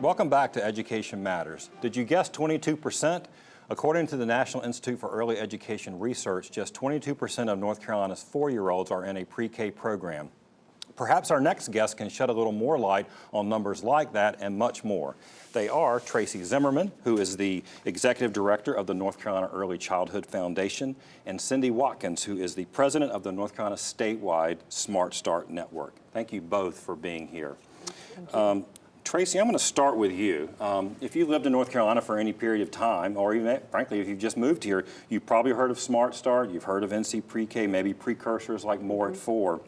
Welcome back to Education Matters. Did you guess 22%? According to the National Institute for Early Education Research, just 22% of North Carolina's 4-year-olds are in a pre-K program. Perhaps our next guest can shed a little more light on numbers like that and much more. They are Tracy Zimmerman, who is the Executive Director of the North Carolina Early Childhood Foundation, and Cindy Watkins, who is the President of the North Carolina statewide Smart Start Network. Thank you both for being here. Tracy, I'm going to start with you. If you lived in North Carolina for any period of time, or even, frankly, if you've just moved here, you've probably heard of Smart Start, you've heard of NC Pre-K, maybe precursors like More at 4.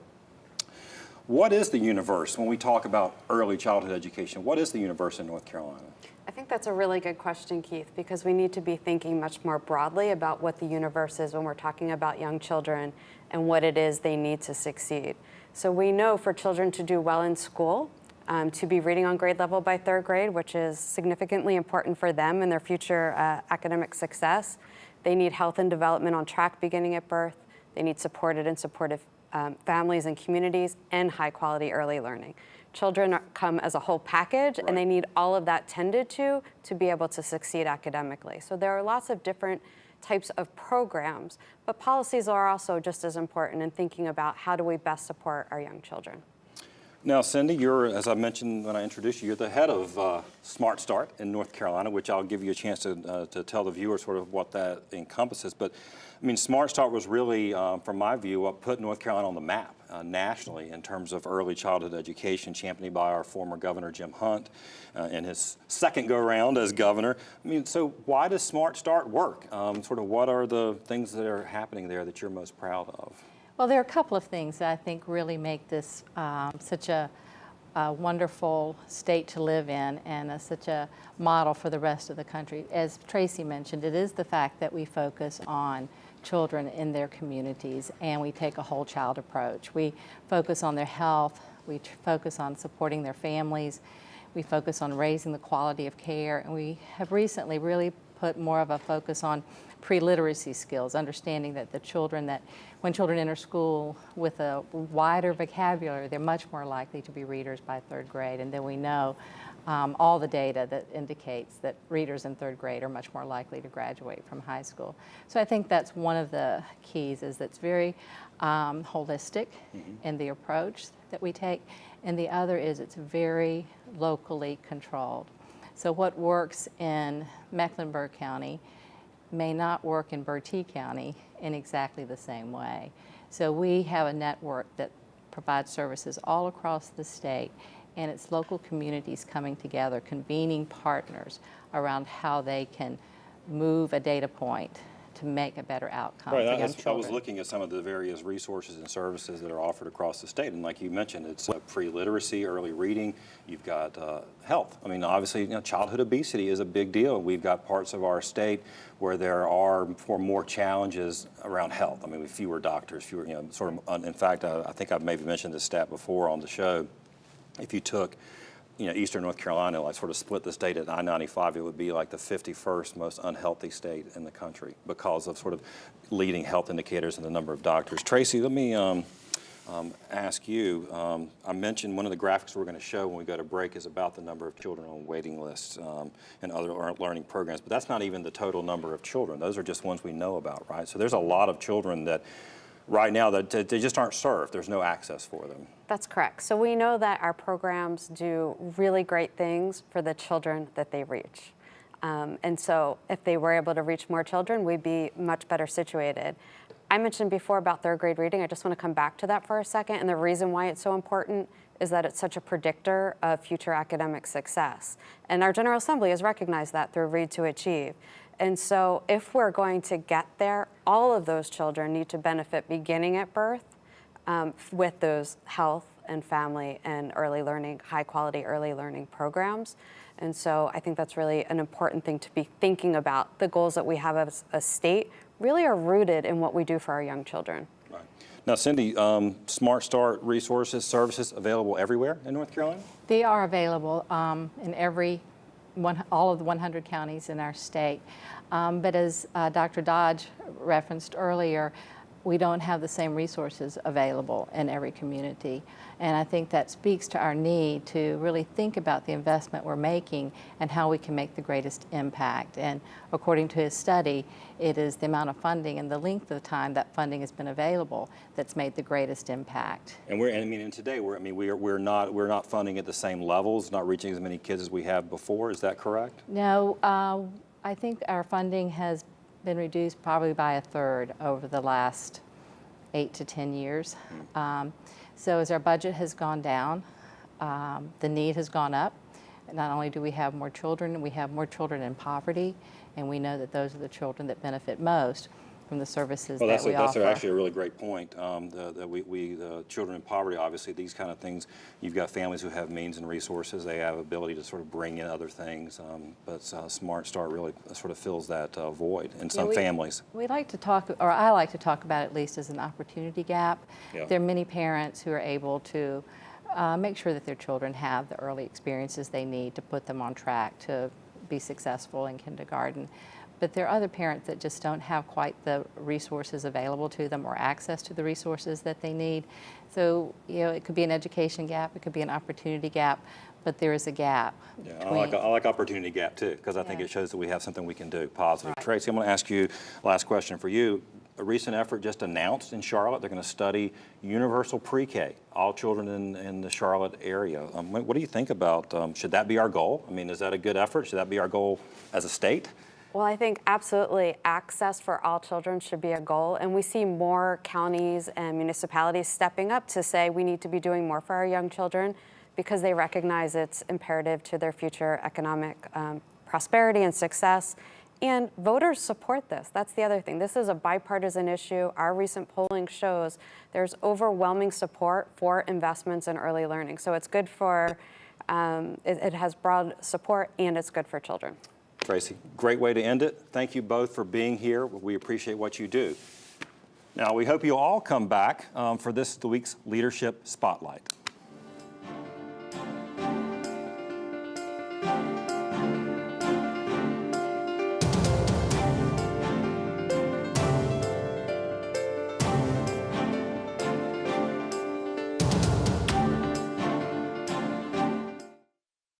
What is the universe when we talk about early childhood education? What is the universe in North Carolina? I think that's a really good question, Keith, because we need to be thinking much more broadly about what the universe is when we're talking about young children and what it is they need to succeed. So we know for children to do well in school, to be reading on grade level by 3rd grade, which is significantly important for them and their future academic success. They need health and development on track beginning at birth. They need supported and supportive families and communities, and high quality early learning. Children come as a whole package, and they need all of that tended to be able to succeed academically. So there are lots of different types of programs, but policies are also just as important in thinking about how do we best support our young children. Now, Cindy, you're, as I mentioned when I introduced you, you're the head of Smart Start in North Carolina, which I'll give you a chance to tell the viewers sort of what that encompasses. But, I mean, Smart Start was really, from my view, what put North Carolina on the map nationally in terms of early childhood education, championed by our former governor, Jim Hunt, in his second go-around as governor. I mean, so why does Smart Start work? Sort of what are the things that are happening there that you're most proud of? Well, there are a couple of things that I think really make this such a wonderful state to live in and such a model for the rest of the country. As Tracy mentioned, it is the fact that we focus on children in their communities and we take a whole child approach. We focus on their health, we focus on supporting their families, we focus on raising the quality of care, and we have recently really put more of a focus on pre-literacy skills, understanding that when children enter school with a wider vocabulary, they're much more likely to be readers by 3rd grade. And then we know all the data that indicates that readers in 3rd grade are much more likely to graduate from high school. So I think that's one of the keys, is that's very holistic in the approach that we take. And the other is it's very locally controlled. So what works in Mecklenburg County may not work in Bertie County in exactly the same way. So we have a network that provides services all across the state, and it's local communities coming together, convening partners around how they can move a data point to make a better outcome for young children. I was looking at some of the various resources and services that are offered across the state, and like you mentioned, it's pre-literacy, early reading. You've got health. I mean, obviously, childhood obesity is a big deal. We've got parts of our state where there are more challenges around health. I mean, with fewer doctors, fewer, sort of. In fact, I think I've maybe mentioned this stat before on the show. If you took Eastern North Carolina, like sort of split the state at I-95, it would be like the 51st most unhealthy state in the country because of sort of leading health indicators and the number of doctors. Tracy, let me ask you, I mentioned one of the graphics we're going to show when we go to break is about the number of children on waiting lists and other learning programs, but that's not even the total number of children. Those are just ones we know about, right? So there's a lot of children that right now that they just aren't served. There's no access for them. That's correct. So we know that our programs do really great things for the children that they reach. And so if they were able to reach more children, we'd be much better situated. I mentioned before about 3rd grade reading. I just want to come back to that for a second. And the reason why it's so important is that it's such a predictor of future academic success. And our General Assembly has recognized that through Read to Achieve. And so if we're going to get there, all of those children need to benefit beginning at birth with those health and family and early learning, high quality early learning programs. And so I think that's really an important thing to be thinking about. The goals that we have as a state really are rooted in what we do for our young children. Right. Now, Cindy, Smart Start resources, services available everywhere in North Carolina? They are available in all of the 100 counties in our state. But as Dr. Dodge referenced earlier, we don't have the same resources available in every community. And I think that speaks to our need to really think about the investment we're making and how we can make the greatest impact. And according to his study, it is the amount of funding and the length of time that funding has been available that's made the greatest impact. And and today we're not funding at the same levels, not reaching as many kids as we have before. Is that correct? No, I think our funding has been reduced probably by a third over the last 8 to 10 years. So as our budget has gone down, the need has gone up. Not only do we have more children, we have more children in poverty, and we know that those are the children that benefit most from the services that we offer. That's actually a really great point. The children in poverty, obviously, these kind of things, you've got families who have means and resources. They have ability to sort of bring in other things, but Smart Start really sort of fills that void in some families. We like to talk, or I like to talk about it at least as an opportunity gap. Yeah. There are many parents who are able to make sure that their children have the early experiences they need to put them on track to be successful in kindergarten. But there are other parents that just don't have quite the resources available to them or access to the resources that they need. So, it could be an education gap, it could be an opportunity gap, but there is a gap. Yeah, I like opportunity gap too, because I think it shows that we have something we can do positive. Right. Tracy, I'm going to ask you, last question for you. A recent effort just announced in Charlotte, they're going to study universal pre-K, all children in the Charlotte area. What do you think about, should that be our goal? I mean, is that a good effort? Should that be our goal as a state? Well, I think absolutely access for all children should be a goal, and we see more counties and municipalities stepping up to say we need to be doing more for our young children because they recognize it's imperative to their future economic prosperity and success. And voters support this. That's the other thing. This is a bipartisan issue. Our recent polling shows there's overwhelming support for investments in early learning. So it's good for, it has broad support, and it's good for children. Tracy, great way to end it. Thank you both for being here. We appreciate what you do. Now, we hope you all come back for this week's Leadership Spotlight.